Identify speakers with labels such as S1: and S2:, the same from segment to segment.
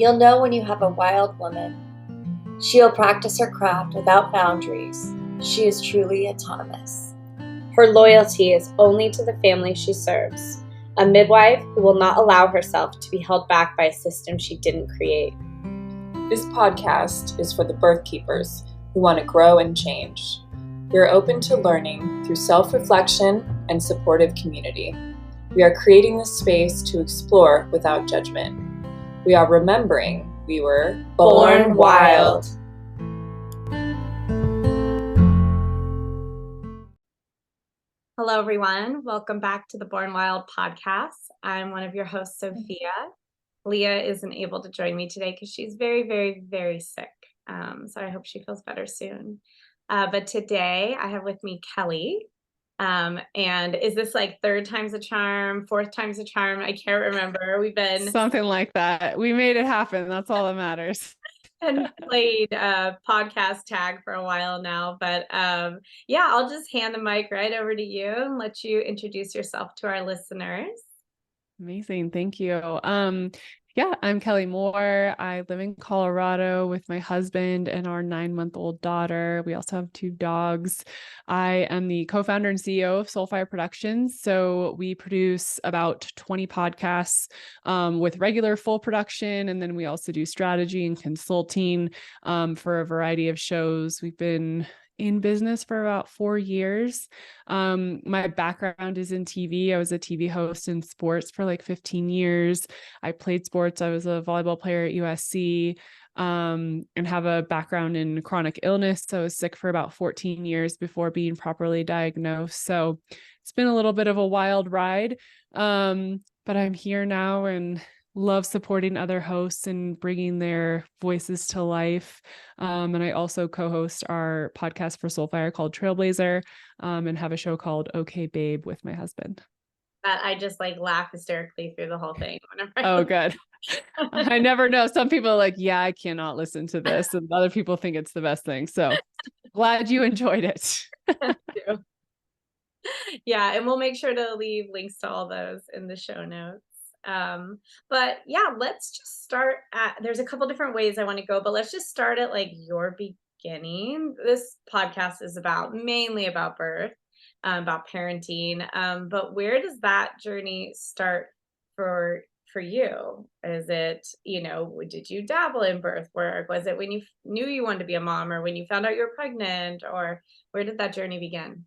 S1: You'll know when you have a wild woman. She'll practice her craft without boundaries. She is truly autonomous. Her loyalty is only to the family she serves, a midwife who will not allow herself to be held back by a system she didn't create.
S2: This podcast is for the birth keepers who want to grow and change. We are open to learning through self-reflection and supportive community. We are creating this space to explore without judgment. We are remembering we were
S1: Born wild. Hello, everyone. Welcome back to the Born Wild podcast. I'm one of your hosts, Sophia. Leah isn't able to join me today because she's very, very, very sick. So I hope she feels better soon. But today I have with me Kelli. And is this like third time's a charm, fourth time's a charm? I can't remember. We've been
S3: something like that. We made it happen. That's all that matters.
S1: And played podcast tag for a while now, but yeah, I'll just hand the mic right over to you and let you introduce yourself to our listeners.
S3: Amazing. Thank you. Yeah, I'm Kelli Moore. I live in Colorado with my husband and our 9-month-old daughter. We also have 2 dogs. I am the co-founder and CEO of Soulfire Productions. So we produce about 20 podcasts with regular full production. And then we also do strategy and consulting for a variety of shows. We've been in business for about 4 years. My background is in TV. I was a TV host in sports for like 15 years. I played sports. I was a volleyball player at USC, and have a background in chronic illness. So I was sick for about 14 years before being properly diagnosed. So it's been a little bit of a wild ride. But I'm here now and love supporting other hosts and bringing their voices to life. And I also co-host our podcast for Soulfire called Trailblazer, and have a show called Okay Babe with my husband.
S1: I just like laugh hysterically through the whole thing.
S3: Oh, good. I never know. Some people are like, yeah, I cannot listen to this. And other people think it's the best thing. So glad you enjoyed it.
S1: Thank you. Yeah. And we'll make sure to leave links to all those in the show notes. But yeah, let's just start there's a couple different ways I want to go, but let's just start at like your beginning. This podcast is mainly about birth, about parenting. But where does that journey start for you? Is it, did you dabble in birth work? Was it when you knew you wanted to be a mom, or when you found out you were pregnant, or where did that journey begin?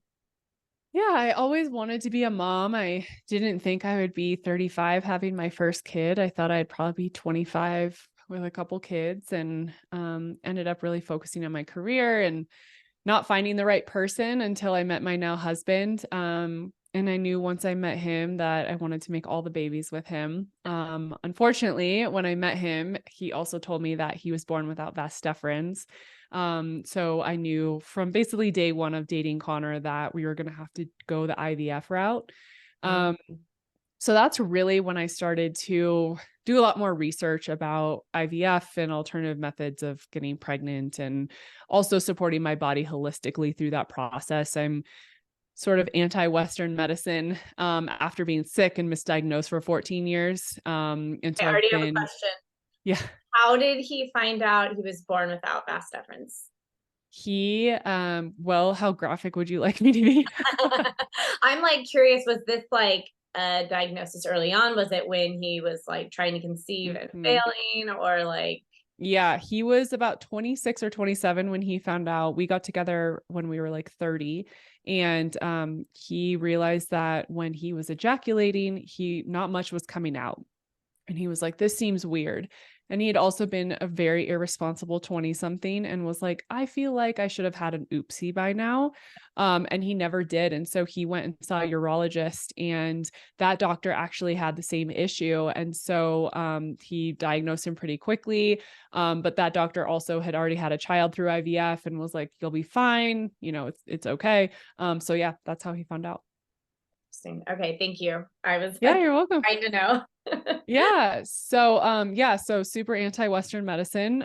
S3: Yeah, I always wanted to be a mom. I didn't think I would be 35 having my first kid. I thought I'd probably be 25 with a couple kids, and ended up really focusing on my career and not finding the right person until I met my now husband. And I knew once I met him that I wanted to make all the babies with him. Unfortunately, when I met him, he also told me that he was born without vas deferens. So I knew from basically day one of dating Connor that we were going to have to go the IVF route. So that's really when I started to do a lot more research about IVF and alternative methods of getting pregnant, and also supporting my body holistically through that process. I'm sort of anti-Western medicine after being sick and misdiagnosed for 14 years. And so
S1: I already have a question.
S3: Yeah.
S1: How did he find out he was born without vas deferens?
S3: Well, how graphic would you like me to be?
S1: I'm like curious, was this like a diagnosis early on? Was it when he was like trying to conceive and failing, or like?
S3: Yeah, he was about 26 or 27 when he found out. We got together when we were like 30, and he realized that when he was ejaculating, not much was coming out. And he was like, this seems weird. And he had also been a very irresponsible 20-something and was like, I feel like I should have had an oopsie by now. And he never did. And so he went and saw a urologist, and that doctor actually had the same issue. And so he diagnosed him pretty quickly. But that doctor also had already had a child through IVF and was like, you'll be fine. It's okay. So yeah, that's how he found out.
S1: Okay. Thank you.
S3: Yeah, you're welcome.
S1: Trying to know.
S3: Yeah. So super anti-Western medicine.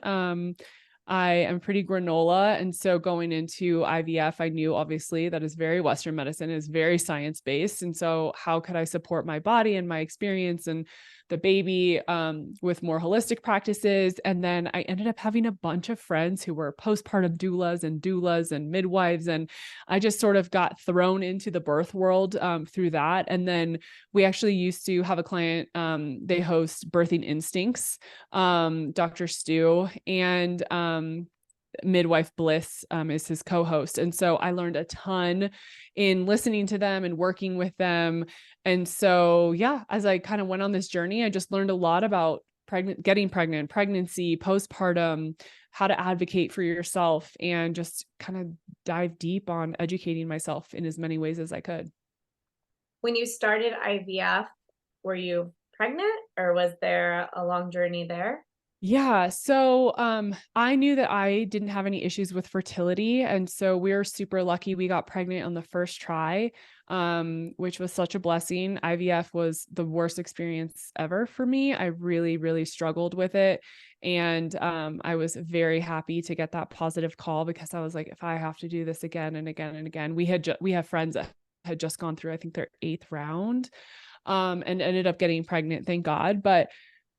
S3: I am pretty granola. And so going into IVF, I knew obviously that is very Western medicine, is very science-based. And so how could I support my body and my experience and the baby with more holistic practices. And then I ended up having a bunch of friends who were postpartum doulas and midwives. And I just sort of got thrown into the birth world through that. And then we actually used to have a client, they host Birthing Instincts, Dr. Stu, and Midwife Bliss is his co-host. And so I learned a ton in listening to them and working with them. And so, yeah, as I kind of went on this journey, I just learned a lot about getting pregnant, pregnancy, postpartum, how to advocate for yourself, and just kind of dive deep on educating myself in as many ways as I could.
S1: When you started IVF, were you pregnant or was there a long journey there?
S3: Yeah. So, I knew that I didn't have any issues with fertility. And so we were super lucky. We got pregnant on the first try, which was such a blessing. IVF was the worst experience ever for me. I really, really struggled with it. And, I was very happy to get that positive call, because I was like, if I have to do this again and again and again, we have friends that had just gone through, I think, their 8th round, and ended up getting pregnant, thank God. But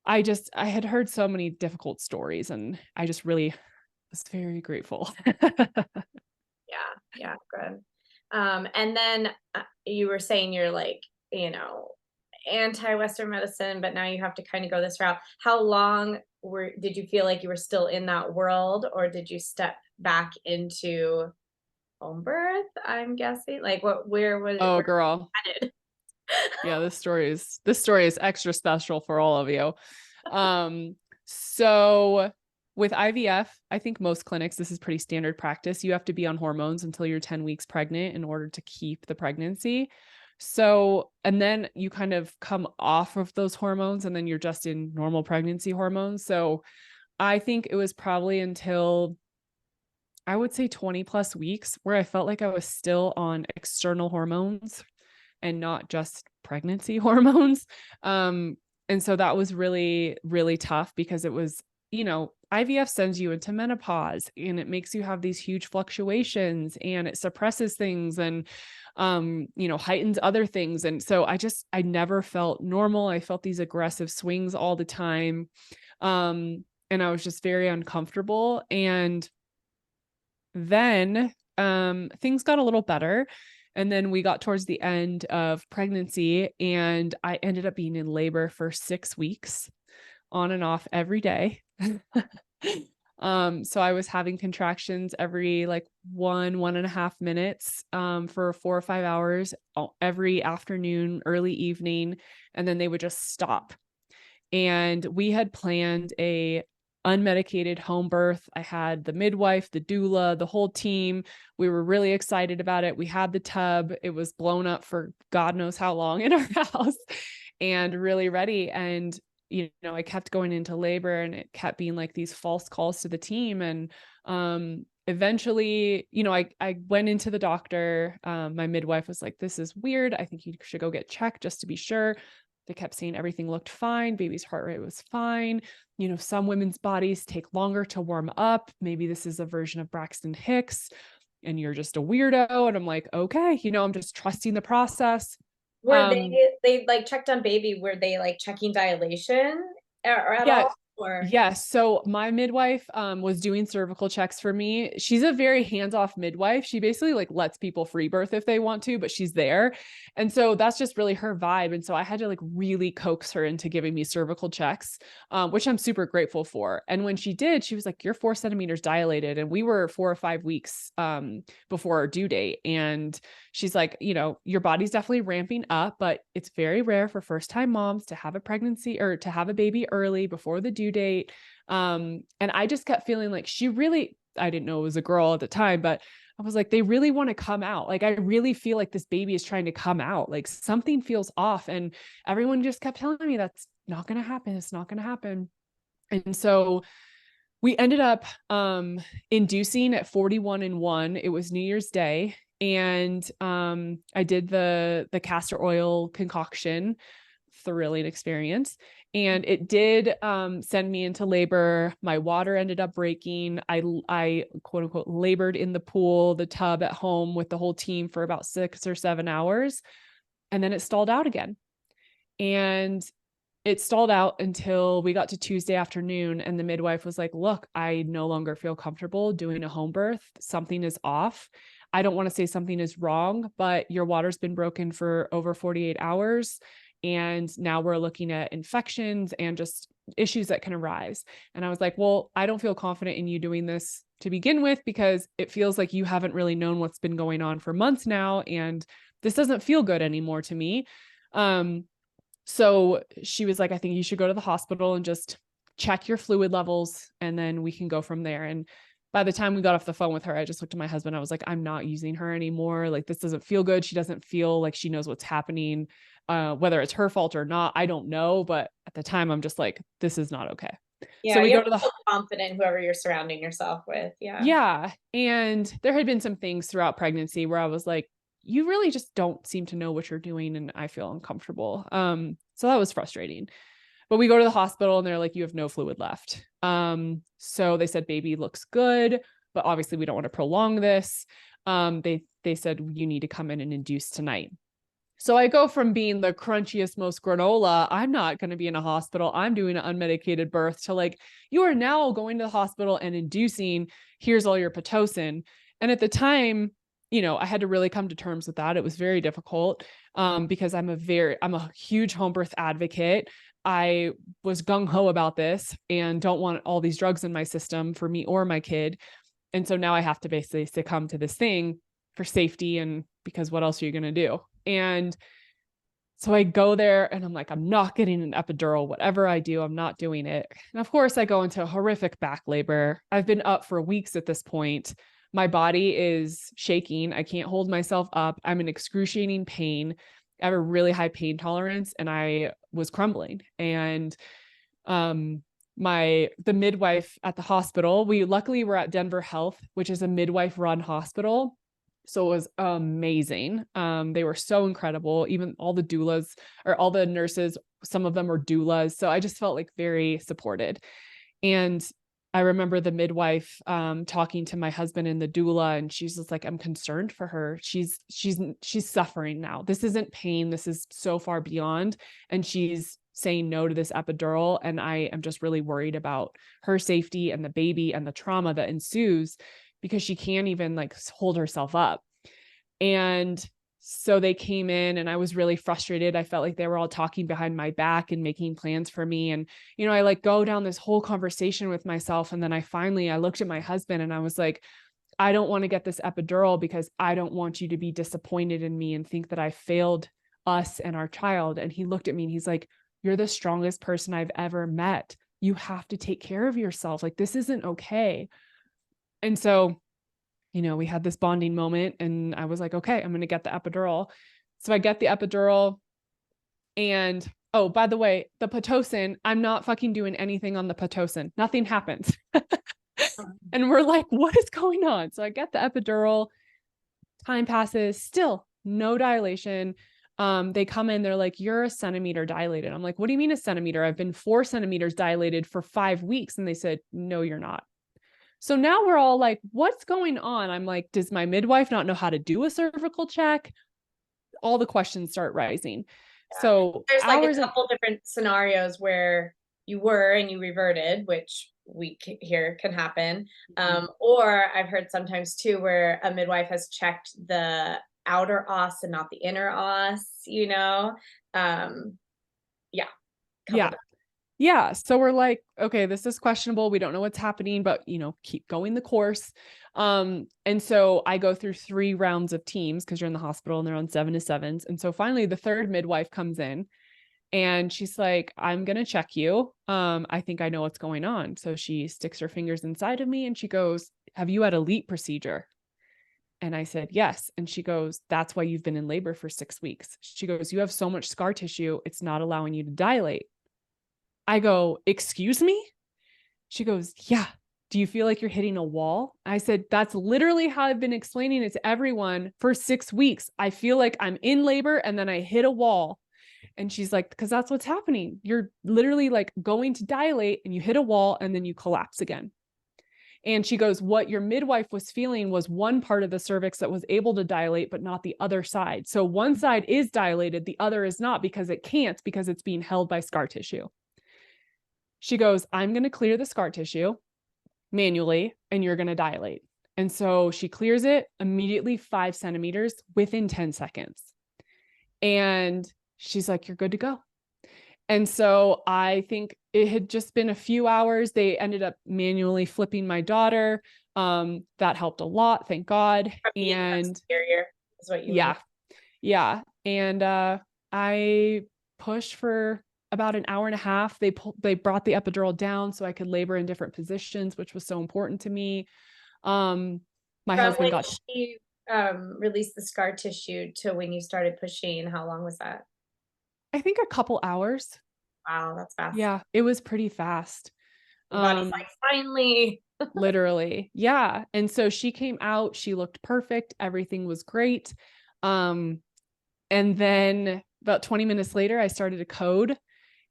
S3: I had heard so many difficult stories, and I just really was very grateful.
S1: Yeah, yeah, good. And then you were saying you're like, anti-Western medicine, but now you have to kind of go this route. How long did you feel like you were still in that world, or did you step back into home birth? I'm guessing. Like,
S3: Oh,
S1: where
S3: girl.
S1: headed?
S3: Yeah, this story is extra special for all of you. So with IVF, I think most clinics, this is pretty standard practice. You have to be on hormones until you're 10 weeks pregnant in order to keep the pregnancy. So, and then you kind of come off of those hormones, and then you're just in normal pregnancy hormones. So I think it was probably until, I would say, 20 plus weeks where I felt like I was still on external hormones and not just pregnancy hormones. And so that was really, really tough, because it was, IVF sends you into menopause, and it makes you have these huge fluctuations, and it suppresses things, and, heightens other things. And so I never felt normal. I felt these aggressive swings all the time. And I was just very uncomfortable. And then, things got a little better. And then we got towards the end of pregnancy, and I ended up being in labor for 6 weeks on and off every day. So I was having contractions every like 1.5 minutes, for 4 or 5 hours every afternoon, early evening, and then they would just stop. And we had planned a unmedicated home birth. I had the midwife, the doula, the whole team. We were really excited about it. We had the tub. It was blown up for God knows how long in our house, and really ready. And, I kept going into labor, and it kept being like these false calls to the team. And, eventually, I went into the doctor. My midwife was like, this is weird. I think you should go get checked just to be sure. They kept saying everything looked fine. Baby's heart rate was fine. Some women's bodies take longer to warm up. Maybe this is a version of Braxton Hicks, and you're just a weirdo. And I'm like, okay, I'm just trusting the process.
S1: Were they like checked on baby? Were they like checking dilation or at
S3: Yeah.
S1: all? Or
S3: Yes. So my midwife was doing cervical checks for me. She's a very hands-off midwife. She basically like lets people free birth if they want to, but she's there. And so that's just really her vibe. And so I had to like really coax her into giving me cervical checks, which I'm super grateful for. And when she did, she was like, you're 4 centimeters dilated. And we were 4 or 5 weeks before our due date. And she's like, your body's definitely ramping up, but it's very rare for first-time moms to have a pregnancy or to have a baby early before the due date. And I just kept feeling like I didn't know it was a girl at the time, but I was like, they really want to come out. Like, I really feel like this baby is trying to come out. Like something feels off. And everyone just kept telling me that's not going to happen. It's not going to happen. And so we ended up inducing at 41-1. It was New Year's Day. And I did the castor oil concoction, thrilling experience. And it did send me into labor. My water ended up breaking. I quote unquote labored in the pool, the tub at home with the whole team for about 6 or 7 hours. And then it stalled out again. And it stalled out until we got to Tuesday afternoon, and the midwife was like, look, I no longer feel comfortable doing a home birth. Something is off. I don't want to say something is wrong, but your water's been broken for over 48 hours. And now we're looking at infections and just issues that can arise. And I was like, well, I don't feel confident in you doing this to begin with, because it feels like you haven't really known what's been going on for months now. And this doesn't feel good anymore to me. So she was like, I think you should go to the hospital and just check your fluid levels, and then we can go from there. And by the time we got off the phone with her, I just looked at my husband. I was like, I'm not using her anymore. Like, this doesn't feel good. She doesn't feel like she knows what's happening. Whether it's her fault or not, I don't know. But at the time, I'm just like, this is not okay.
S1: Yeah,
S3: So we
S1: you
S3: go
S1: have
S3: to
S1: to
S3: the
S1: feel confident whoever you're surrounding yourself with. Yeah.
S3: Yeah. And there had been some things throughout pregnancy where I was like, you really just don't seem to know what you're doing. And I feel uncomfortable. So that was frustrating. But we go to the hospital and they're like, you have no fluid left. So they said, baby looks good, but obviously we don't want to prolong this. They said, you need to come in and induce tonight. So I go from being the crunchiest, most granola, I'm not going to be in a hospital, I'm doing an unmedicated birth, to like, you are now going to the hospital and inducing, here's all your Pitocin. And at the time, I had to really come to terms with that. It was very difficult, because I'm a huge home birth advocate. I was gung-ho about this and don't want all these drugs in my system for me or my kid. And so now I have to basically succumb to this thing for safety, and because what else are you going to do? And so I go there and I'm like, I'm not getting an epidural. Whatever I do, I'm not doing it. And of course, I go into a horrific back labor. I've been up for weeks at this point. My body is shaking. I can't hold myself up. I'm in excruciating pain. I have a really high pain tolerance, and I was crumbling. And the midwife at the hospital, we luckily were at Denver Health, which is a midwife run hospital. So it was amazing. They were so incredible. Even all the doulas, or all the nurses, some of them were doulas. So I just felt like very supported. And I remember the midwife talking to my husband and the doula, and she's just like, I'm concerned for her. She's suffering now. This isn't pain. This is so far beyond. And she's saying no to this epidural. And I am just really worried about her safety and the baby and the trauma that ensues, because she can't even like hold herself up. And so they came in and I was really frustrated. I felt like they were all talking behind my back and making plans for me. And, I like go down this whole conversation with myself. And then I looked at my husband and I was like, I don't want to get this epidural because I don't want you to be disappointed in me and think that I failed us and our child. And he looked at me and he's like, you're the strongest person I've ever met. You have to take care of yourself. Like, this isn't okay. And so, we had this bonding moment, and I was like, okay, I'm going to get the epidural. So I get the epidural, and oh, by the way, the Pitocin, I'm not fucking doing anything on the Pitocin. Nothing happens. And we're like, what is going on? So I get the epidural, time passes, still no dilation. They come in, they're like, you're a centimeter dilated. I'm like, what do you mean a centimeter? I've been 4 centimeters dilated for 5 weeks. And they said, no, you're not. So now we're all like, what's going on? I'm like, does my midwife not know how to do a cervical check? All the questions start rising. Yeah. So
S1: there's like a couple different scenarios where you were and you reverted, which we hear can happen. Or I've heard sometimes too, where a midwife has checked the outer os and not the inner os, Yeah.
S3: Yeah. So we're like, okay, this is questionable. We don't know what's happening, but keep going the course. And so I go through 3 rounds of teams, because you're in the hospital and they're on 7 to 7s. And so finally the third midwife comes in and she's like, I'm going to check you. I think I know what's going on. So she sticks her fingers inside of me and she goes, have you had a LEEP procedure? And I said, yes. And she goes, that's why you've been in labor for 6 weeks. She goes, you have so much scar tissue. It's not allowing you to dilate. I go, excuse me? She goes, yeah. Do you feel like you're hitting a wall? I said, that's literally how I've been explaining it to everyone for 6 weeks. I feel like I'm in labor and then I hit a wall. And she's like, because that's what's happening. You're literally like going to dilate and you hit a wall and then you collapse again. And she goes, what your midwife was feeling was one part of the cervix that was able to dilate, but not the other side. So one side is dilated, the other is not, because it can't, because it's being held by scar tissue. She goes, I'm going to clear the scar tissue manually, and you're going to dilate. And so she clears it immediately 5 centimeters within 10 seconds. And she's like, you're good to go. And so I think it had just been a few hours. They ended up manually flipping my daughter. That helped a lot, thank God. And
S1: superior is what you
S3: yeah,
S1: mean.
S3: yeah. And I pushed for about an hour and a half. They brought the epidural down so I could labor in different positions, which was so important to me. My
S1: From
S3: husband
S1: when
S3: got
S1: she released the scar tissue to when you started pushing, how long was that?
S3: I think a couple hours.
S1: Wow, that's fast.
S3: Yeah, it was pretty fast.
S1: Your body's like, finally.
S3: Literally. Yeah. And so she came out, she looked perfect. Everything was great. And then about 20 minutes later, I started a code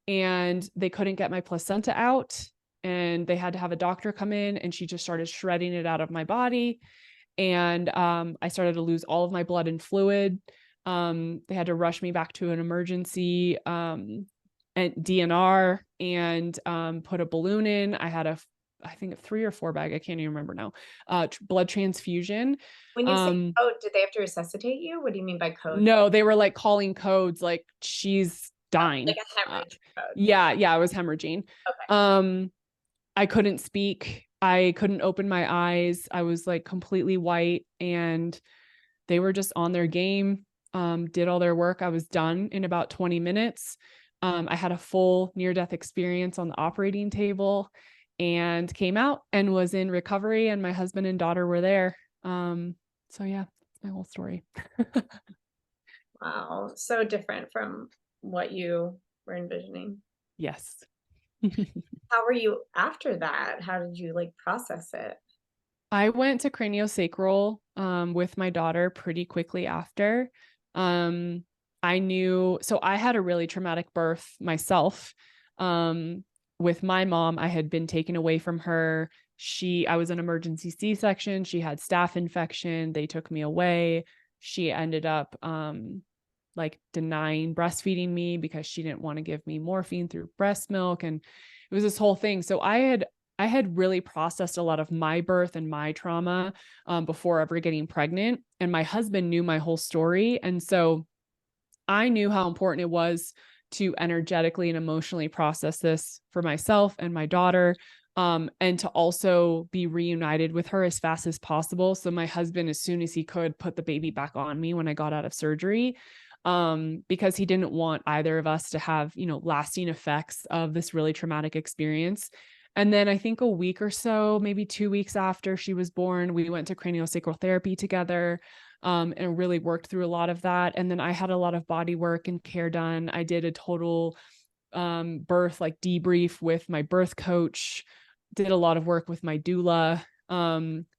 S3: and they couldn't get my placenta out, and they had to have a doctor come in, and she just started shredding it out of my body. And I started to lose all of my blood and fluid. They had to rush me back to an emergency and DNR and put a balloon in. I had I think a 3 or 4 bag, I can't even remember now, blood transfusion.
S1: When you say code, did they have to resuscitate you? What do you mean by code?
S3: No, they were like calling codes, like she's dying.
S1: Like a hemorrhage code.
S3: Yeah, I was hemorrhaging.
S1: Okay.
S3: I couldn't speak. I couldn't open my eyes. I was like completely white, and they were just on their game, did all their work. I was done in about 20 minutes. I had a full near-death experience on the operating table and came out and was in recovery, and my husband and daughter were there. So yeah, that's my whole story.
S1: Wow. So different from what you were envisioning.
S3: Yes.
S1: How were you after that? How did you like process it?
S3: I went to craniosacral with my daughter pretty quickly after. I knew, so I had a really traumatic birth myself. With my mom, I had been taken away from her. I was an emergency C-section. She had staph infection. They took me away. She ended up like denying breastfeeding me because she didn't want to give me morphine through breast milk. And it was this whole thing. So I had really processed a lot of my birth and my trauma before ever getting pregnant. And my husband knew my whole story. And so I knew how important it was to energetically and emotionally process this for myself and my daughter, and to also be reunited with her as fast as possible. So my husband, as soon as he could, put the baby back on me when I got out of surgery, because he didn't want either of us to have, lasting effects of this really traumatic experience. And then I think a week or so, maybe 2 weeks after she was born, we went to craniosacral therapy together, and really worked through a lot of that. And then I had a lot of body work and care done. I did a total birth like debrief with my birth coach, did a lot of work with my doula.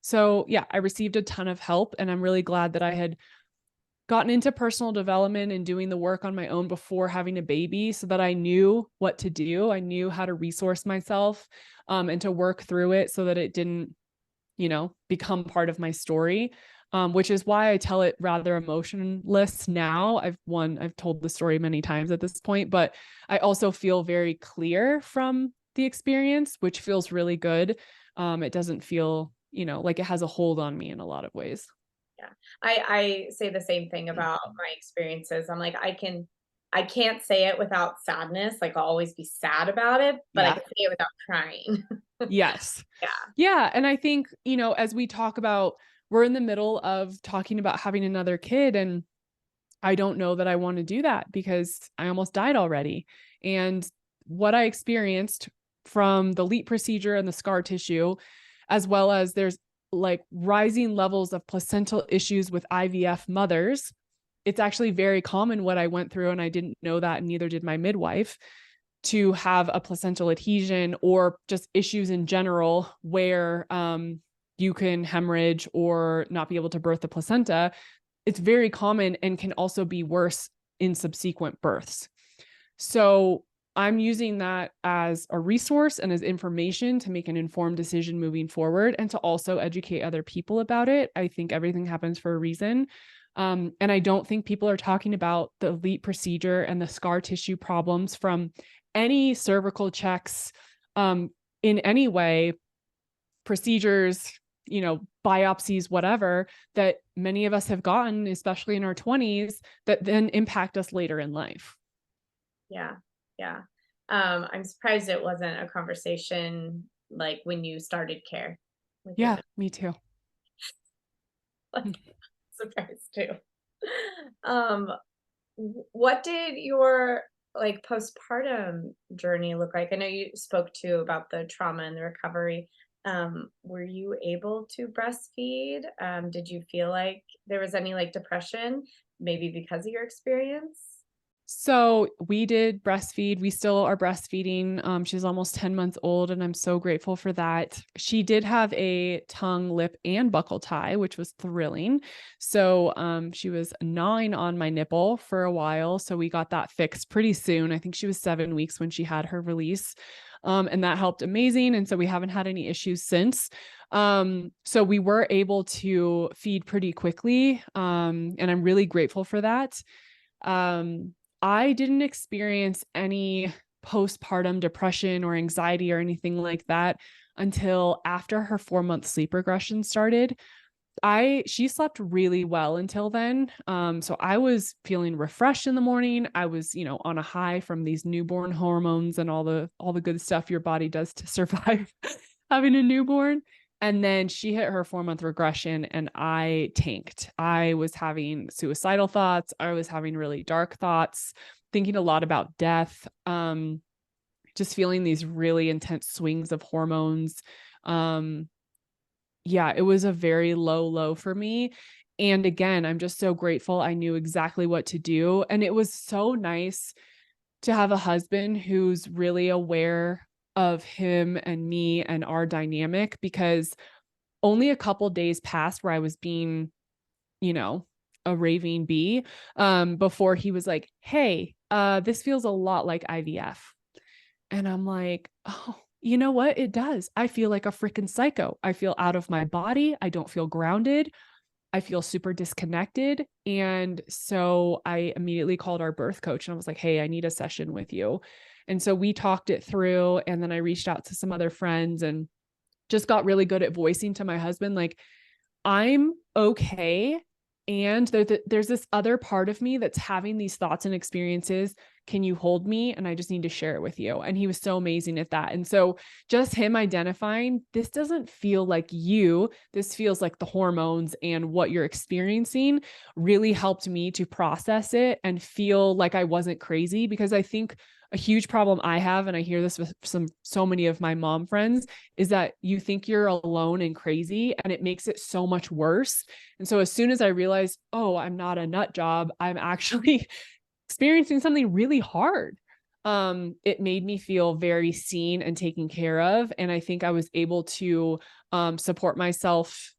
S3: So yeah, I received a ton of help, and I'm really glad that I had gotten into personal development and doing the work on my own before having a baby, so that I knew what to do. I knew how to resource myself, and to work through it so that it didn't, become part of my story. Which is why I tell it rather emotionless now. I've told the story many times at this point, but I also feel very clear from the experience, which feels really good. It doesn't feel, like it has a hold on me in a lot of ways.
S1: Yeah. I say the same thing about my experiences. I'm like, I can't say it without sadness. Like I'll always be sad about it, but I can say it without crying.
S3: Yes.
S1: Yeah.
S3: Yeah. And I think, as we talk about, we're in the middle of talking about having another kid, and I don't know that I want to do that because I almost died already. And what I experienced from the LEEP procedure and the scar tissue, as well as there's like rising levels of placental issues with IVF mothers. It's actually very common what I went through, and I didn't know that, and neither did my midwife, to have a placental adhesion or just issues in general where you can hemorrhage or not be able to birth the placenta. It's very common and can also be worse in subsequent births. So I'm using that as a resource and as information to make an informed decision moving forward and to also educate other people about it. I think everything happens for a reason. And I don't think people are talking about the LEEP procedure and the scar tissue problems from any cervical checks in any way, procedures, biopsies, whatever, that many of us have gotten, especially in our 20s, that then impact us later in life.
S1: Yeah. Yeah. I'm surprised it wasn't a conversation like when you started care. Like
S3: Yeah, me too.
S1: like, surprised too. Um, what did your like postpartum journey look like? I know you spoke too about the trauma and the recovery. Were you able to breastfeed? Did you feel like there was any like depression, maybe because of your experience?
S3: So we did breastfeed. We still are breastfeeding. She's almost 10 months old, and I'm so grateful for that. She did have a tongue, lip, and buckle tie, which was thrilling. So she was gnawing on my nipple for a while. So we got that fixed pretty soon. I think she was 7 weeks when she had her release. And that helped amazing. And so we haven't had any issues since. So we were able to feed pretty quickly. And I'm really grateful for that. I didn't experience any postpartum depression or anxiety or anything like that until after her 4-month sleep regression started. She slept really well until then. So I was feeling refreshed in the morning. I was, on a high from these newborn hormones and all the good stuff your body does to survive having a newborn. And then she hit her 4-month regression and I tanked. I was having suicidal thoughts. I was having really dark thoughts, thinking a lot about death, just feeling these really intense swings of hormones. Yeah, it was a very low for me. And again, I'm just so grateful. I knew exactly what to do. And it was so nice to have a husband who's really aware of him and me and our dynamic, because only a couple days passed where I was being, a raving bee, before he was like, hey, this feels a lot like IVF. And I'm like, oh, you know what? It does. I feel like a freaking psycho. I feel out of my body. I don't feel grounded. I feel super disconnected. And so I immediately called our birth coach and I was like, hey, I need a session with you. And so we talked it through. And then I reached out to some other friends and just got really good at voicing to my husband, like, I'm okay. And there's this other part of me that's having these thoughts and experiences. Can you hold me? And I just need to share it with you. And he was so amazing at that. And so just him identifying, this doesn't feel like you, this feels like the hormones and what you're experiencing, really helped me to process it and feel like I wasn't crazy. Because I think a huge problem I have, and I hear this with so many of my mom friends, is that you think you're alone and crazy, and it makes it so much worse. And so as soon as I realized, oh, I'm not a nut job, I'm actually experiencing something really hard, it made me feel very seen and taken care of. And I think I was able to support myself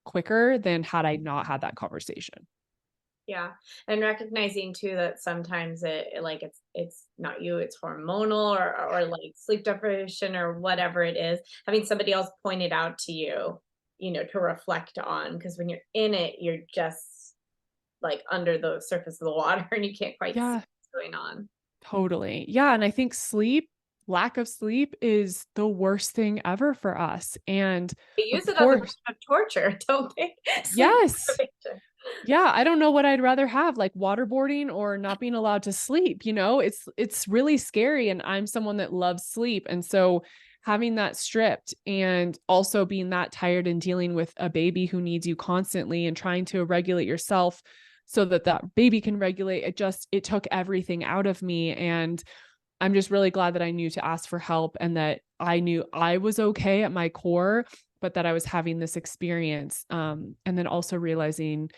S3: quicker than had I not had that conversation.
S1: Yeah. And recognizing too that sometimes like it's not you, it's hormonal or like sleep deprivation or whatever it is. Having somebody else point it out to you, to reflect on, because when you're in it, you're just like under the surface of the water and you can't quite see
S3: Yeah,
S1: what's going on.
S3: totally. Yeah. And I think lack of sleep is the worst thing ever for us. And
S1: They
S3: of
S1: use it as a
S3: course,
S1: form of torture, don't they? Sleep
S3: yes.
S1: deprivation.
S3: Yeah, I don't know what I'd rather have, like waterboarding or not being allowed to sleep, it's really scary, and I'm someone that loves sleep. And so having that stripped and also being that tired and dealing with a baby who needs you constantly and trying to regulate yourself so that that baby can regulate, it took everything out of me. And I'm just really glad that I knew to ask for help and that I knew I was okay at my core, but that I was having this experience. And then also realizing,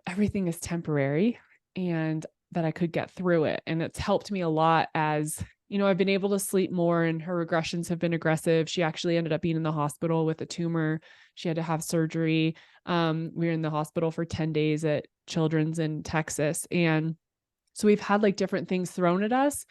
S3: everything is temporary and that I could get through it. And it's helped me a lot as, I've been able to sleep more and her regressions have been aggressive. She actually ended up being in the hospital with a tumor. She had to have surgery. We were in the hospital for 10 days at Children's in Texas. And so we've had like different things thrown at us.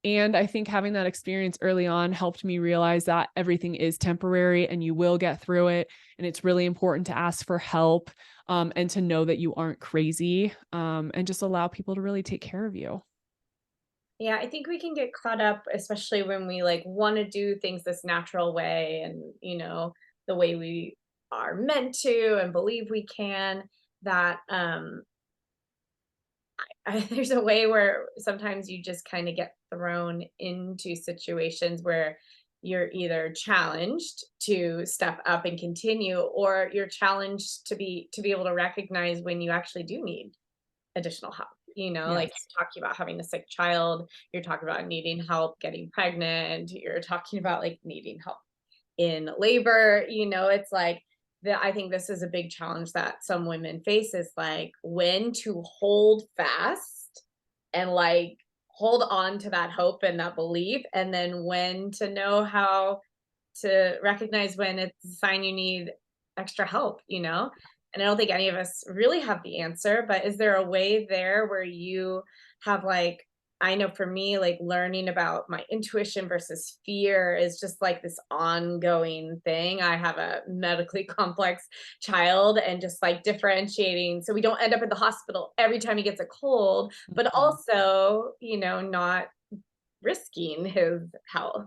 S3: And I think having that experience early on helped me realize that everything is temporary and you will get through it. And it's really important to ask for help, and to know that you aren't crazy, and just allow people to really take care of you.
S1: Yeah, I think we can get caught up, especially when we like want to do things this natural way and, the way we are meant to and believe we can, that there's a way where sometimes you just kind of get thrown into situations where you're either challenged to step up and continue, or you're challenged to be able to recognize when you actually do need additional help. Like
S3: Yes.
S1: you're talking about having a sick child, you're talking about needing help getting pregnant, you're talking about like needing help in labor. It's like that. I think this is a big challenge that some women face, is like when to hold fast and like hold on to that hope and that belief, and then when to know how to recognize when it's a sign you need extra help. And I don't think any of us really have the answer, but is there a way there where you have like, I know for me, like learning about my intuition versus fear is just like this ongoing thing. I have a medically complex child, and just like differentiating so we don't end up in the hospital every time he gets a cold, but
S3: Mhm.
S1: also, not risking his health.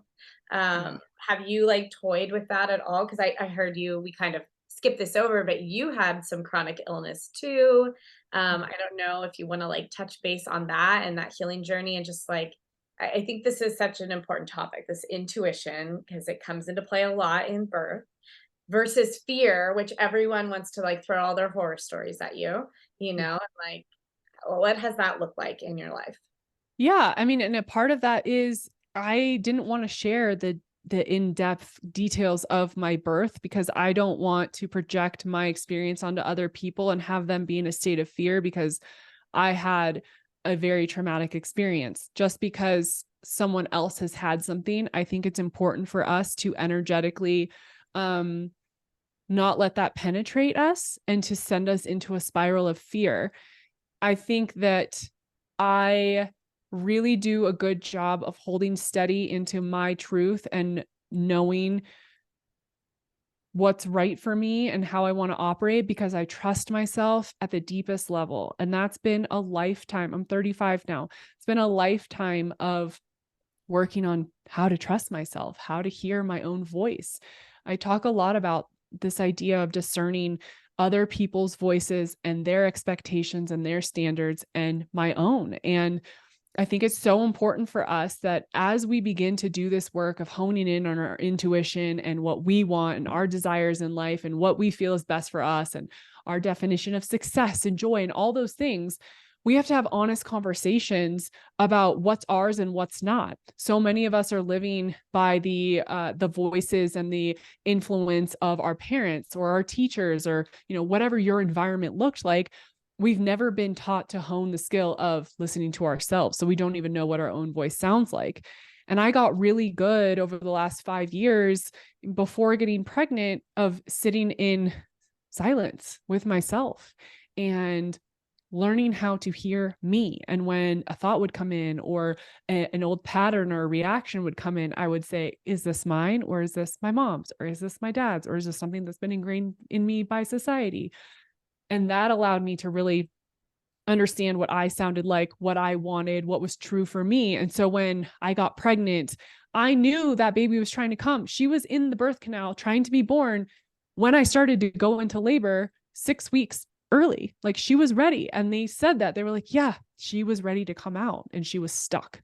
S3: Yeah.
S1: Have you like toyed with that at all? Because I heard we kind of skipped this over, but you had some chronic illness too. I don't know if you want to like touch base on that and that healing journey, and just like, I think this is such an important topic, this intuition, because it comes into play a lot in birth versus fear, which everyone wants to like throw all their horror stories at and like, what has that looked like in your life?
S3: Yeah, I mean, and a part of that is I didn't want to share the in-depth details of my birth because I don't want to project my experience onto other people and have them be in a state of fear because I had a very traumatic experience. Just because someone else has had something, I think it's important for us to energetically um not let that penetrate us and to send us into a spiral of fear. I think that I really do a good job of holding steady into my truth and knowing what's right for me and how I want to operate because I trust myself at the deepest level. And that's been a lifetime. I'm 35 now. It's been a lifetime of working on how to trust myself, how to hear my own voice. I talk a lot about this idea of discerning other people's voices and their expectations and their standards and my own. And I think it's so important for us that as we begin to do this work of honing in on our intuition and what we want and our desires in life and what we feel is best for us and our definition of success and joy and all those things, we have to have honest conversations about what's ours and what's not. So many of us are living by the voices and the influence of our parents or our teachers or whatever your environment looked like. We've never been taught to hone the skill of listening to ourselves. So we don't even know what our own voice sounds like. And I got really good over the last 5 years before getting pregnant of sitting in silence with myself and learning how to hear me. And when a thought would come in or an old pattern or a reaction would come in, I would say, is this mine? Or is this my mom's? Or is this my dad's? Or is this something that's been ingrained in me by society? And that allowed me to really understand what I sounded like, what I wanted, what was true for me. And so when I got pregnant, I knew that baby was trying to come. She was in the birth canal trying to be born when I started to go into labor 6 weeks early. Like she was ready. And they said that they were like, yeah, she was ready to come out and she was stuck.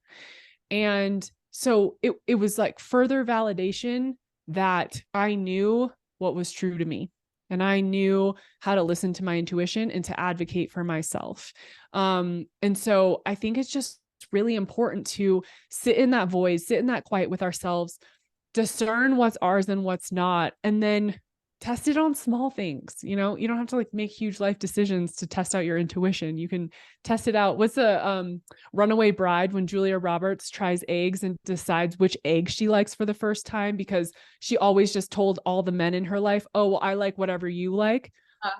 S3: And so it was like further validation that I knew what was true to me. And I knew how to listen to my intuition and to advocate for myself. And so I think it's just really important to sit in that voice, sit in that quiet with ourselves, discern what's ours and what's not, and then test it on small things. You don't have to like make huge life decisions to test out your intuition. You can test it out. What's the Runaway Bride, when Julia Roberts tries eggs and decides which egg she likes for the first time because she always just told all the men in her life, oh, well, I like whatever you like.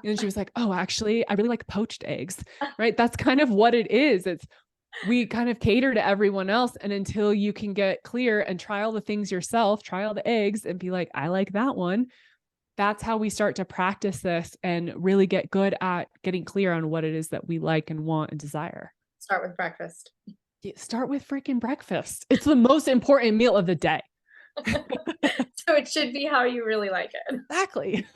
S3: And she was like, oh, actually, I really like poached eggs, right? That's kind of what it is. we kind of cater to everyone else. And until you can get clear and try all the things yourself, try all the eggs and be like, I like that one. That's how we start to practice this and really get good at getting clear on what it is that we like and want and desire.
S1: Start with breakfast.
S3: Start with freaking breakfast. It's the most important meal of the day.
S1: So it should be how you really like it.
S3: Exactly.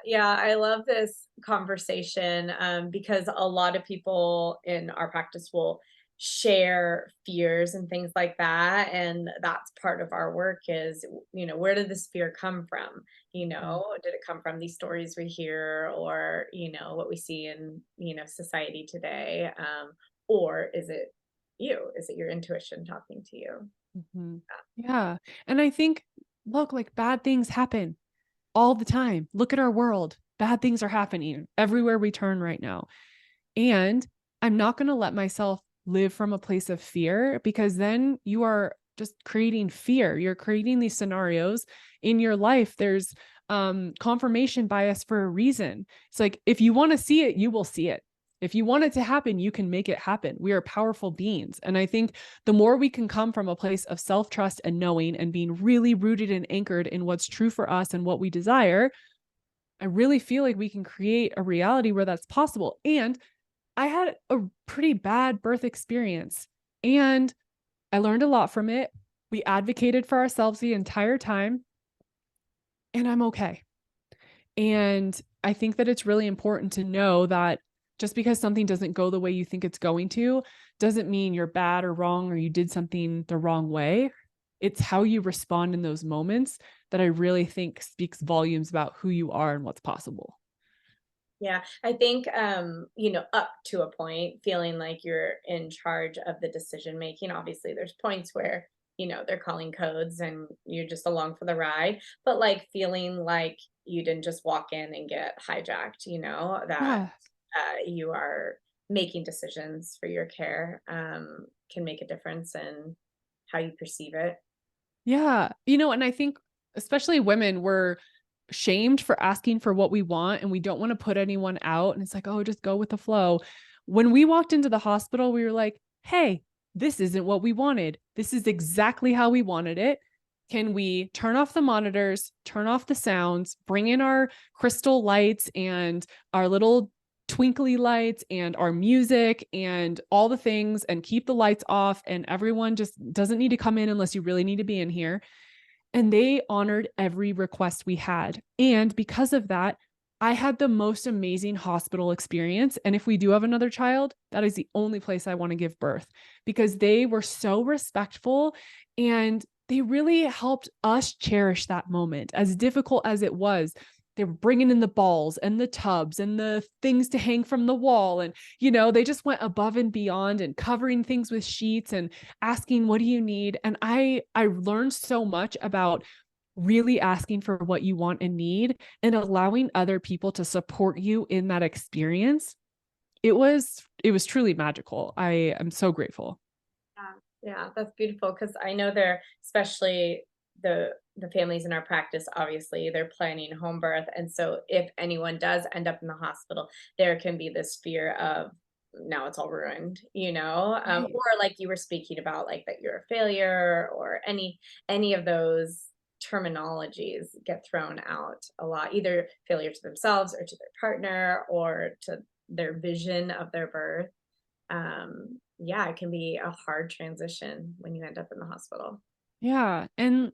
S1: Yeah, I love this conversation because a lot of people in our practice will share fears and things like that, and that's part of our work is, where did this fear come from? Did it come from these stories we hear, or what we see in society today, or is it your intuition talking to you?
S3: Mm-hmm. Yeah. And I think, look, like bad things happen all the time. Look at our world. Bad things are happening everywhere we turn right now. And I'm not going to let myself live from a place of fear, because then you are just creating fear. You're creating these scenarios in your life. There's confirmation bias for a reason. It's like, if you want to see it, you will see it. If you want it to happen, you can make it happen. We are powerful beings. And I think the more we can come from a place of self-trust and knowing and being really rooted and anchored in what's true for us and what we desire, I really feel like we can create a reality where that's possible. And I had a pretty bad birth experience and I learned a lot from it. We advocated for ourselves the entire time, and I'm okay. And I think that it's really important to know that just because something doesn't go the way you think it's going to, doesn't mean you're bad or wrong or you did something the wrong way. It's how you respond in those moments that I really think speaks volumes about who you are and what's possible.
S1: Yeah, I think, up to a point, feeling like you're in charge of the decision making. Obviously, there's points where, they're calling codes and you're just along for the ride, but like feeling like you didn't just walk in and get hijacked, that
S3: Yeah.
S1: you are making decisions for your care can make a difference in how you perceive it.
S3: Yeah. And I think especially women, we're shamed for asking for what we want and we don't want to put anyone out. And it's like, oh, just go with the flow. When we walked into the hospital, we were like, hey, this isn't what we wanted. This is exactly how we wanted it. Can we turn off the monitors, turn off the sounds, bring in our crystal lights and our little twinkly lights and our music and all the things, and keep the lights off, and everyone just doesn't need to come in unless you really need to be in here. And they honored every request we had. And because of that, I had the most amazing hospital experience. And if we do have another child, that is the only place I want to give birth, because they were so respectful and they really helped us cherish that moment, as difficult as it was. They were bringing in the balls and the tubs and the things to hang from the wall. And, they just went above and beyond and covering things with sheets and asking, what do you need? And I learned so much about really asking for what you want and need and allowing other people to support you in that experience. It was truly magical. I am so grateful.
S1: Yeah, that's beautiful because I know they're, especially the families in our practice, obviously they're planning home birth, and so if anyone does end up in the hospital, there can be this fear of now it's all ruined,
S3: Right.
S1: or like you were speaking about, like that you're a failure, or any of those terminologies get thrown out a lot, either failure to themselves or to their partner or to their vision of their birth. Yeah, it can be a hard transition when you end up in the hospital.
S3: Yeah. And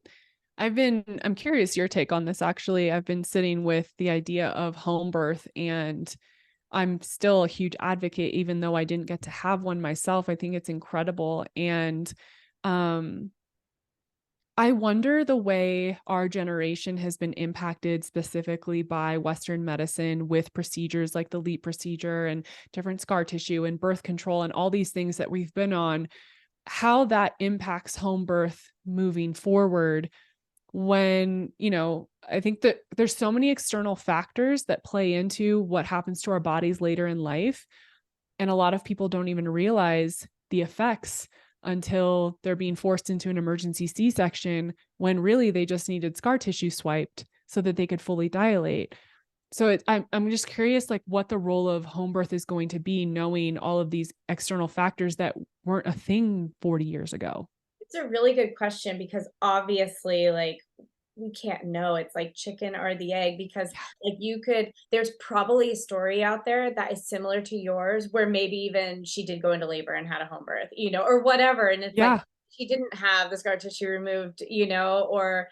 S3: I'm curious your take on this actually. I've been sitting with the idea of home birth, and I'm still a huge advocate, even though I didn't get to have one myself. I think it's incredible. And um, I wonder the way our generation has been impacted specifically by Western medicine with procedures like the LEEP procedure and different scar tissue and birth control and all these things that we've been on, how that impacts home birth moving forward. When, I think that there's so many external factors that play into what happens to our bodies later in life. And a lot of people don't even realize the effects until they're being forced into an emergency C-section, when really they just needed scar tissue swiped so that they could fully dilate. So I'm just curious, like what the role of home birth is going to be, knowing all of these external factors that weren't a thing 40 years ago.
S1: It's a really good question because obviously, like, we can't know. It's like chicken or the egg because
S3: Yeah.
S1: like there's probably a story out there that is similar to yours where maybe even she did go into labor and had a home birth, or whatever. And it's like
S3: Yeah.
S1: she didn't have the scar tissue removed, or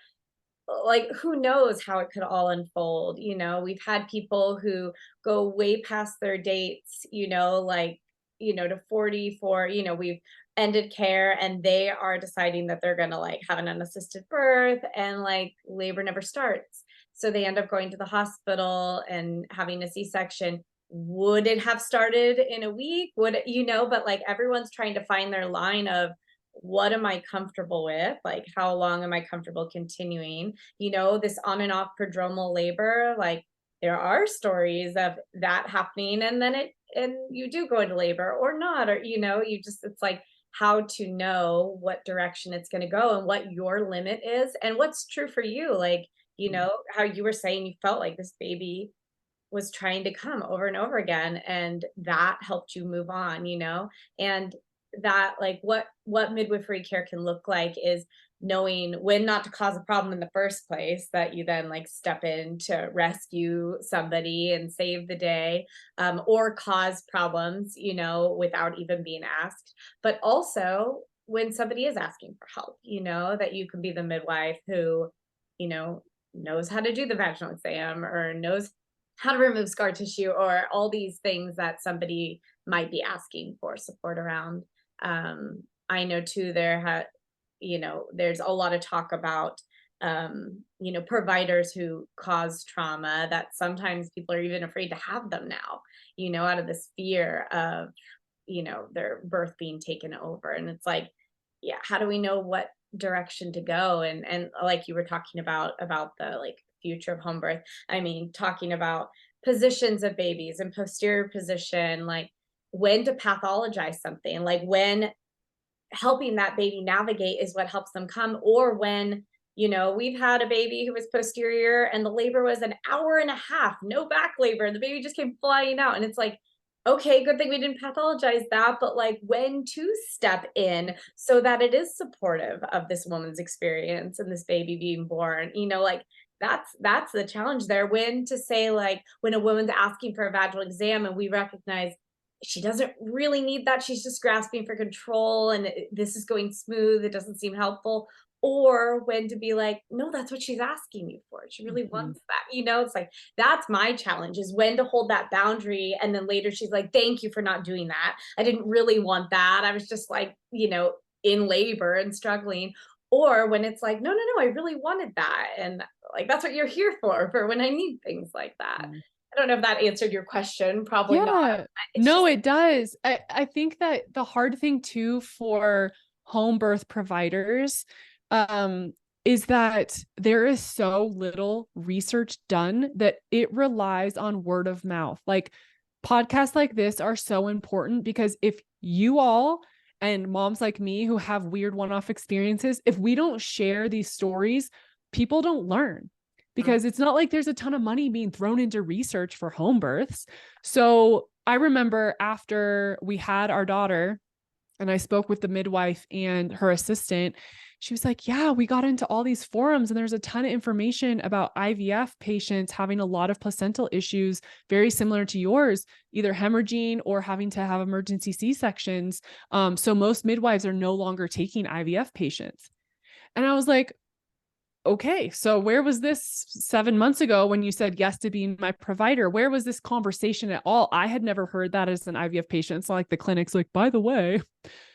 S1: like who knows how it could all unfold. We've had people who go way past their dates, like to 44. We've ended care and they are deciding that they're going to like have an unassisted birth and like labor never starts, so they end up going to the hospital and having a C-section. Would it have started in a week? Would it, but like everyone's trying to find their line of what am I comfortable with? Like, how long am I comfortable continuing? This on and off prodromal labor, like, there are stories of that happening, and then you do go into labor or not, or, it's like how to know what direction it's going to go and what your limit is and what's true for you. Like, how you were saying you felt like this baby was trying to come over and over again and that helped you move on, and that like what midwifery care can look like is knowing when not to cause a problem in the first place, that you then like step in to rescue somebody and save the day, or cause problems, without even being asked, but also when somebody is asking for help, that you can be the midwife who, you know knows how to do the vaginal exam or knows how to remove scar tissue or all these things that somebody might be asking for support around. I know too, there's a lot of talk about, providers who cause trauma that sometimes people are even afraid to have them now, out of this fear of, their birth being taken over. And it's like, yeah, how do we know what direction to go? And like you were talking about the like future of home birth. I mean, talking about positions of babies and posterior position, like when to pathologize something, like when helping that baby navigate is what helps them come, or when, we've had a baby who was posterior and the labor was an hour and a half, no back labor, the baby just came flying out, and it's like, okay, good thing we didn't pathologize that, but like when to step in so that it is supportive of this woman's experience and this baby being born, like that's the challenge there. When to say, like, when a woman's asking for a vaginal exam and we recognize she doesn't really need that, she's just grasping for control and this is going smooth, it doesn't seem helpful. Or when to be like, no, that's what she's asking you for, she really
S3: Mhm.
S1: wants that. It's like that's my challenge, is when to hold that boundary, and then later she's like, thank you for not doing that, I didn't really want that, I was just like, in labor and struggling. Or when it's like, no, no, no, I really wanted that, and like that's what you're here for when I need things like that.
S3: Mm.
S1: I don't know if that answered your question, probably not.
S3: Yeah,
S1: It's
S3: no,
S1: just
S3: it does. I think that the hard thing too for home birth providers, um, is that there is so little research done that it relies on word of mouth. Like podcasts like this are so important because if you all and moms like me who have weird one-off experiences, if we don't share these stories, people don't learn, because it's not like there's a ton of money being thrown into research for home births. So I remember after we had our daughter and I spoke with the midwife and her assistant, she was like, yeah, we got into all these forums and there's a ton of information about IVF patients having a lot of placental issues, very similar to yours, either hemorrhaging or having to have emergency C-sections. So most midwives are no longer taking IVF patients. And I was like, okay, so where was this 7 months ago when you said yes to being my provider? Where was this conversation at all? I had never heard that as an IVF patient. It's like the clinic's like, by the way,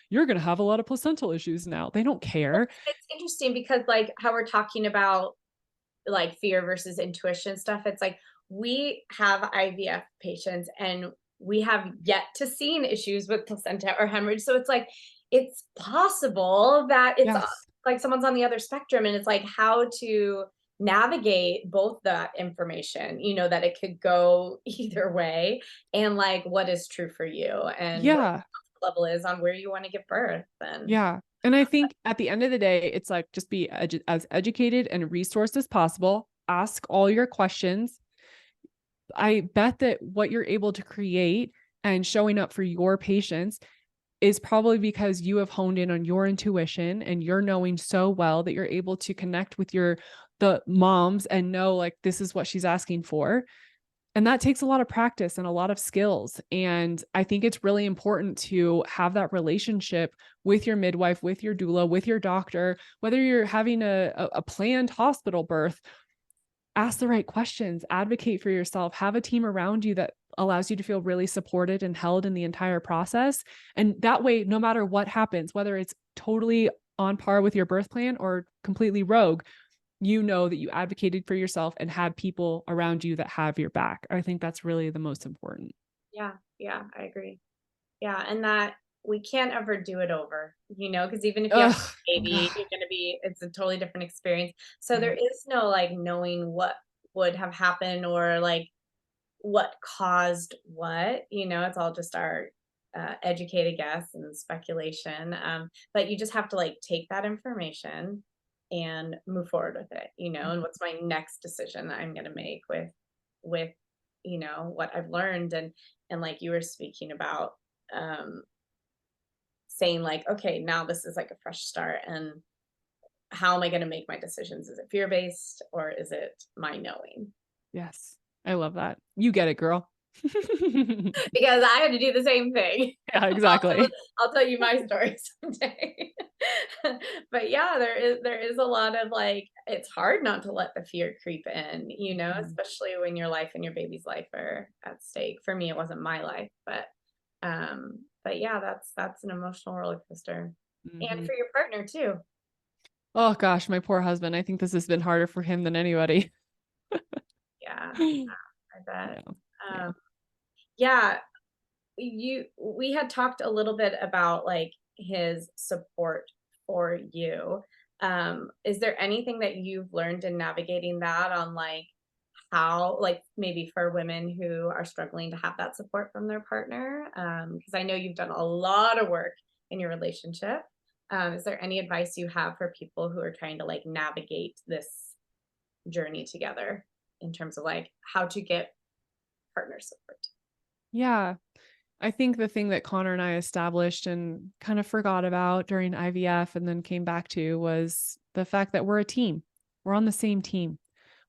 S3: you're going to have a lot of placental issues now. They don't care.
S1: it's interesting because like how we're talking about like fear versus intuition stuff. It's like we have IVF patients and we have yet to seen issues with placenta or hemorrhage. So it's like it's possible that it's
S3: Yes.
S1: like someone's on the other spectrum, and it's like how to navigate both that information, that it could go either way, and like what is true for you and what
S3: Yeah.
S1: your level is on where you want to give birth. And
S3: Yeah. And I think at the end of the day, it's like just be as educated and resourced as possible. Ask all your questions. I bet that what you're able to create and showing up for your patients is probably because you have honed in on your intuition and you're knowing so well that you're able to connect with the moms and know like this is what she's asking for. And that takes a lot of practice and a lot of skills. And I think it's really important to have that relationship with your midwife, with your doula, with your doctor, whether you're having a planned hospital birth. Ask the right questions, advocate for yourself, have a team around you that allows you to feel really supported and held in the entire process. And that way, no matter what happens, whether it's totally on par with your birth plan or completely rogue, you know that you advocated for yourself and had people around you that have your back. I think that's really the most important.
S1: Yeah, yeah, I agree. Yeah, and that we can't ever do it over, because even if you have
S3: Ugh.
S1: a baby, it's a totally different experience. So there
S3: Yeah.
S1: is no like knowing what would have happened or like what caused what, it's all just our educated guess and speculation. But you just have to like take that information and move forward with it, and what's my next decision that I'm going to make with, what I've learned and like you were speaking about, um, saying like, okay, now this is like a fresh start and how am I going to make my decisions? Is it fear based or is it my knowing?
S3: Yes. I love that. You get it, girl.
S1: Because I had to do the same thing.
S3: Yeah,
S1: I'll tell,
S3: exactly.
S1: I'll tell you my story someday. But yeah, there is a lot of like it's hard not to let the fear creep in,
S3: Mhm.
S1: especially when your life and your baby's life are at stake. For me, it wasn't my life, but yeah, that's an emotional roller coaster. And
S3: Mhm.
S1: for your partner too.
S3: Oh gosh, my poor husband. I think this has been harder for him than anybody.
S1: Yeah, I bet.
S3: Yeah. Yeah.
S1: Yeah, we had talked a little bit about like his support for you. Is there anything that you've learned in navigating that on like how like maybe for women who are struggling to have that support from their partner? Because I know you've done a lot of work in your relationship. Is there any advice you have for people who are trying to like navigate this journey together in terms of like how to get partner support?
S3: Yeah. I think the thing that Connor and I established and kind of forgot about during IVF and then came back to was the fact that we're a team. We're on the same team.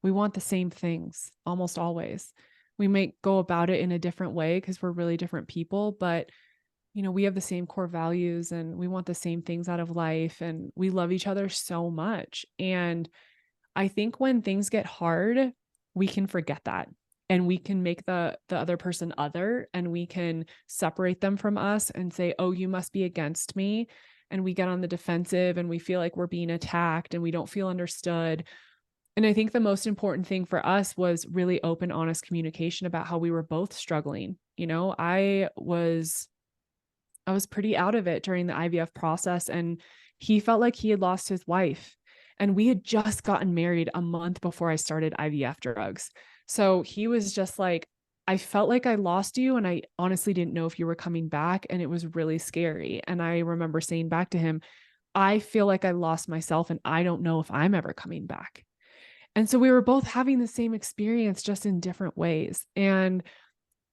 S3: We want the same things almost always. We might go about it in a different way because we're really different people, but we have the same core values and we want the same things out of life and we love each other so much. And I think when things get hard, we can forget that and we can make the other person other and we can separate them from us and say, "Oh, you must be against me." And we get on the defensive and we feel like we're being attacked and we don't feel understood. And I think the most important thing for us was really open, honest communication about how we were both struggling. I was pretty out of it during the IVF process and he felt like he had lost his wife. And we had just gotten married a month before I started IVF drugs. So he was just like, I felt like I lost you and I honestly didn't know if you were coming back and it was really scary. And I remember saying back to him, I feel like I lost myself and I don't know if I'm ever coming back. And so we were both having the same experience just in different ways. And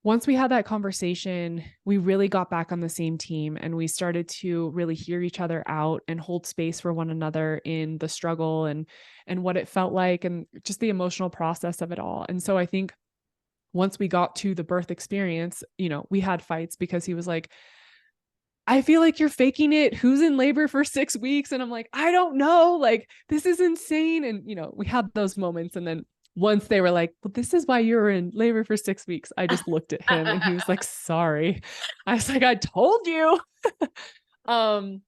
S3: once we had that conversation, we really got back on the same team and we started to really hear each other out and hold space for one another in the struggle and what it felt like and just the emotional process of it all. And so I think once we got to the birth experience, we had fights because he was like, I feel like you're faking it. Who's in labor for 6 weeks? And I'm like, I don't know. Like, this is insane. And, we had those moments. And then once they were like, well, this is why you were in labor for 6 weeks, I just looked at him and he was like, sorry. I was like, I told you. um,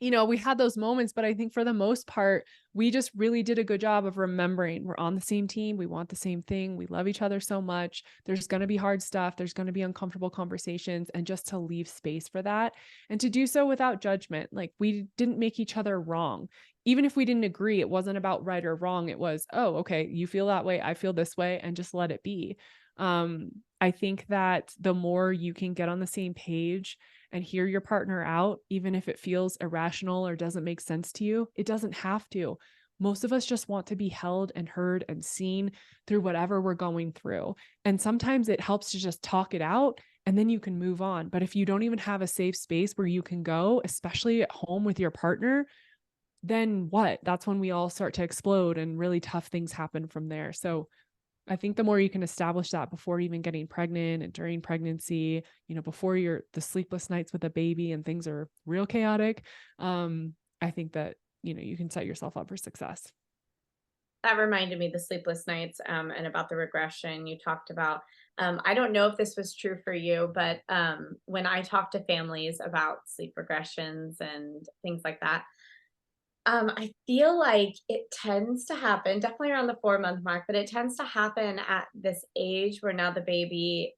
S3: we had those moments, but I think for the most part, we just really did a good job of remembering we're on the same team. We want the same thing. We love each other so much. There's going to be hard stuff. There's going to be uncomfortable conversations and just to leave space for that and to do so without judgment. Like we didn't make each other wrong. Even if we didn't agree, it wasn't about right or wrong. It was, oh, okay, you feel that way. I feel this way and just let it be. I think that the more you can get on the same page and hear your partner out, even if it feels irrational or doesn't make sense to you, it doesn't have to. most of us just want to be held and heard and seen through whatever we're going through. And sometimes it helps to just talk it out and then you can move on. But if you don't even have a safe space where you can go, especially at home with your partner, then what? That's when we all start to explode and really tough things happen from there. So I think the more you can establish that before even getting pregnant and during pregnancy, before the sleepless nights with a baby and things are real chaotic, I think that, you can set yourself up for success.
S1: That reminded me the sleepless nights, and about the regression you talked about. I don't know if this was true for you, but when I talk to families about sleep regressions and things like that, I feel like it tends to happen definitely around the 4-month mark, but it tends to happen at this age where now the baby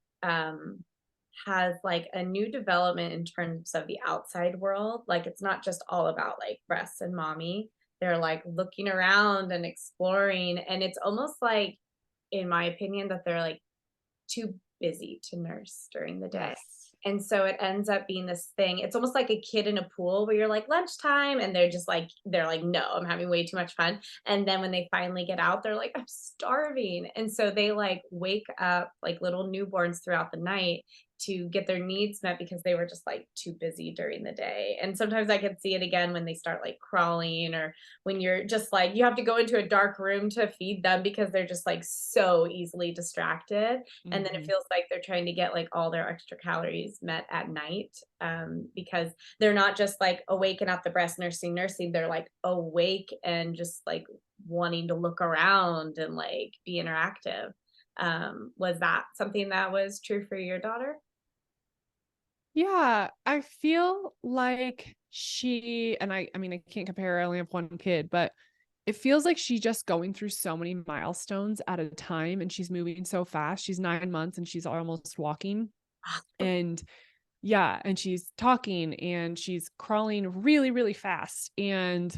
S1: has like a new development in terms of the outside world. Like it's not just all about like breasts and mommy. They're like looking around and exploring. And it's almost like, in my opinion, that they're like too busy to nurse during the day.
S3: Yes.
S1: And so it ends up being this thing. It's almost like a kid in a pool where you're like, lunchtime, and they're like, no, I'm having way too much fun. And then when they finally get out, they're like, I'm starving. And so they like wake up like little newborns throughout the night to get their needs met because they were just like too busy during the day. And sometimes I can see it again when they start like crawling, or when you're just like, you have to go into a dark room to feed them because they're just like so easily distracted. And then it
S3: Mm-hmm.
S1: feels like they're trying to get like all their extra calories met at night, because they're not just like awake and at the breast nursing, they're like awake and just like wanting to look around and like be interactive. Was that something that was true for your daughter?
S3: Yeah, I feel like I mean, I can't compare, I only have one kid, but it feels like she's just going through so many milestones at a time and she's moving so fast. She's 9 months and she's almost walking. And yeah, and she's talking and she's crawling really, really fast. And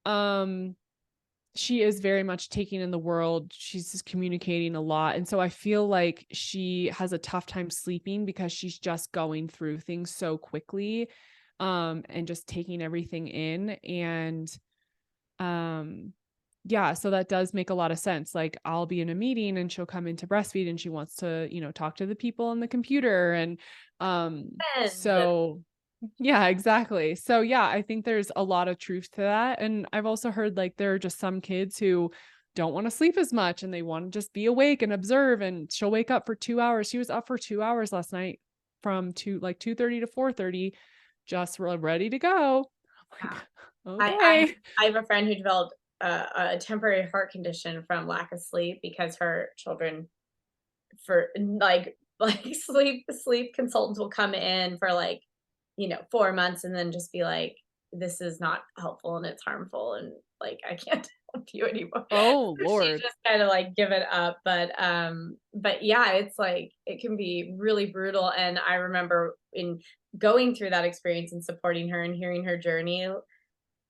S3: um she is very much taking in the world. She's just communicating a lot. And so I feel like she has a tough time sleeping because she's just going through things so quickly, and just taking everything in. And um, yeah, so that does make a lot of sense. Like I'll be in a meeting and she'll come in to breastfeed and she wants to, talk to the people on the computer. And
S1: And
S3: so yeah, exactly. So yeah, I think there's a lot of truth to that. And I've also heard like there are just some kids who don't want to sleep as much and they want to just be awake and observe, and she'll wake up for 2 hours. She was up for 2 hours last night from 2:30 to 4:30, just ready to go. I'm
S1: yeah,
S3: like,
S1: I, I have
S3: okay.
S1: I have a friend who developed a temporary heart condition from lack of sleep because her children, for like sleep consultants will come in for like 4 months and then just be like, this is not helpful and it's harmful and like I can't help you anymore.
S3: Oh
S1: So she
S3: Lord.
S1: just kind of like give it up. But yeah, it's like it can be really brutal. And I remember in going through that experience and supporting her and hearing her journey,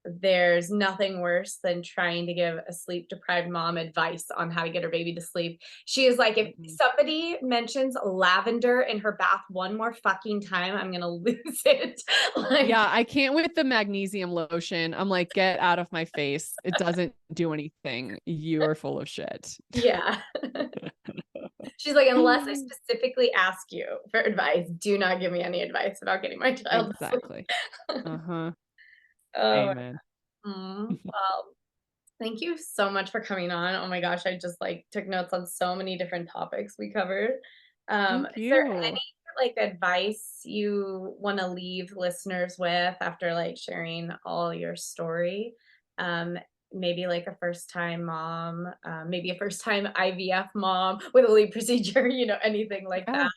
S1: there's nothing worse than trying to give a sleep deprived mom advice on how to get her baby to sleep. She is like, if
S3: Mhm.
S1: somebody mentions lavender in her bath one more fucking time, I'm gonna lose it. Like,
S3: Yeah, I can't with the magnesium lotion. I'm like, get out of my face. It doesn't do anything. You are full of shit.
S1: yeah. She's like, unless I specifically ask you for advice, do not give me any advice about getting my child to sleep.
S3: Exactly. Uh-huh.
S1: Oh,
S3: Amen.
S1: well, thank you so much for coming on. Oh my gosh, I just like took notes on so many different topics we covered.
S3: Thank
S1: Is there any
S3: you.
S1: like advice you want to leave listeners with after like sharing all your story? Um, Maybe like a first time mom, maybe a first time IVF mom with a LEEP procedure, anything like that.
S3: Yeah.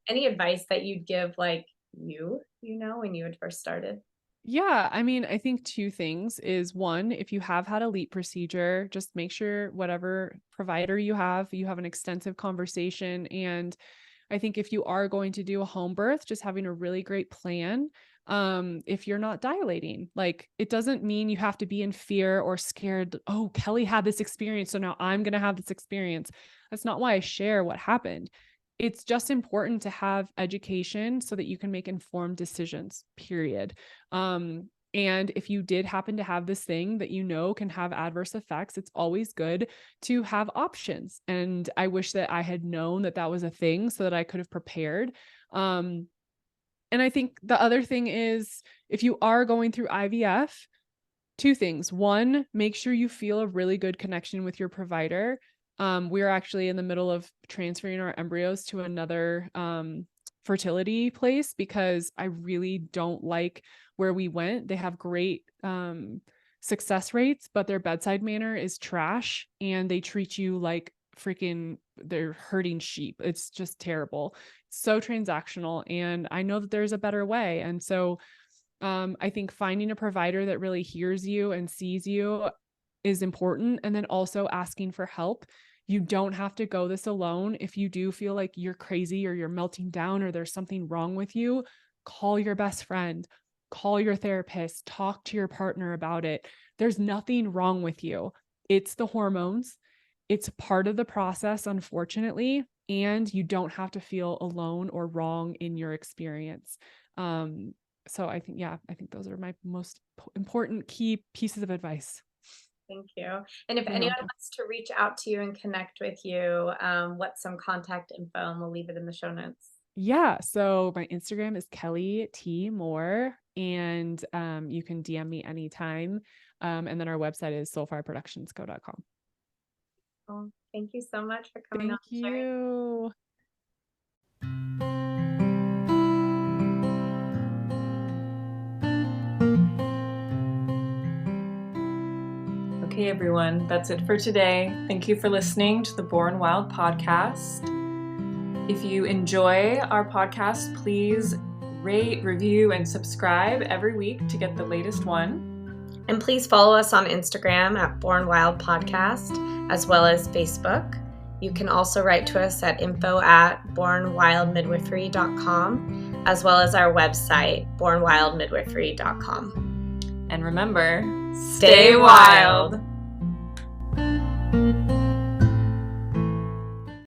S1: Any advice that you'd give like when you had first started?
S3: Yeah, I mean, I think two things is one, if you have had a LEEP procedure, just make sure whatever provider you have an extensive conversation. And I think if you are going to do a home birth, just having a really great plan. If you're not dilating, like it doesn't mean you have to be in fear or scared. Oh, Kelly had this experience, so now I'm going to have this experience. That's not why I share what happened. It's just important to have education so that you can make informed decisions, period. And if you did happen to have this thing that you know can have adverse effects, it's always good to have options. And I wish that I had known that that was a thing so that I could have prepared. And I think the other thing is, if you are going through IVF, two things. One, make sure you feel a really good connection with your provider. We're actually in the middle of transferring our embryos to another fertility place because I really don't like where we went. They have great success rates, but their bedside manner is trash and they treat you like freaking they're herding sheep. It's just terrible. So transactional. And I know that there's a better way. And so I think finding a provider that really hears you and sees you is important. And then also asking for help. You don't have to go this alone. If you do feel like you're crazy or you're melting down or there's something wrong with you, call your best friend, call your therapist, talk to your partner about it. There's nothing wrong with you. It's the hormones. It's part of the process, unfortunately, and you don't have to feel alone or wrong in your experience. So I think those are my most important key pieces of advice.
S1: Thank you. And if
S3: You're
S1: anyone
S3: welcome.
S1: wants to reach out to you and connect with you, what's some contact info? And we'll leave it in the show notes.
S3: Yeah. So my Instagram is Kelli T Moore, and you can DM me anytime. And then our website is soulfireproductionsco.com.
S1: Well, thank you so much for coming on.
S3: Thank you.
S2: Okay, everyone, that's it for today. Thank you for listening to the Born Wild podcast. If you enjoy our podcast, please rate, review, and subscribe every week to get the latest one.
S1: And please follow us on Instagram at Born Wild Podcast, as well as Facebook. You can also write to us at info@bornwildmidwifery.com, as well as our website, bornwildmidwifery.com.
S2: And remember,
S1: Stay wild.